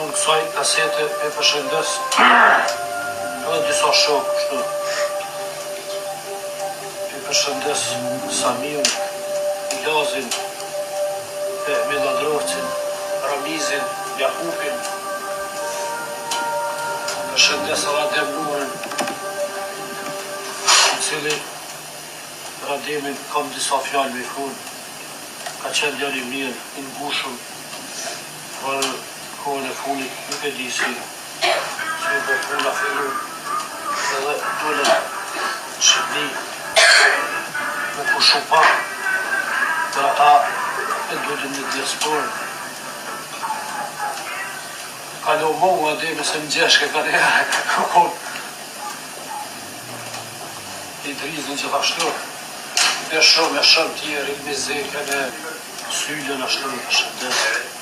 Unë kësaj kasete e përshëndes edhe disa shokë kështu. E përshëndes Samiun, Ilazin, Miladrovcin, Ramizin, Jakupin. Përshëndes edhe Demnurin, i cili Rademin kam disa fjalë me fun. Ka qenë djali mirë, i ngushëm, për kohën e funit nuk e di si për puna fillu, edhe dole Shqipni me kushu pak, për ata e dole në diasporën. Ka lo mohu Ademi se më gjeshke ka njerë, i drizën që ta shtu. E shumë tjerë, i mizekën e syllën ashtu, shëndet.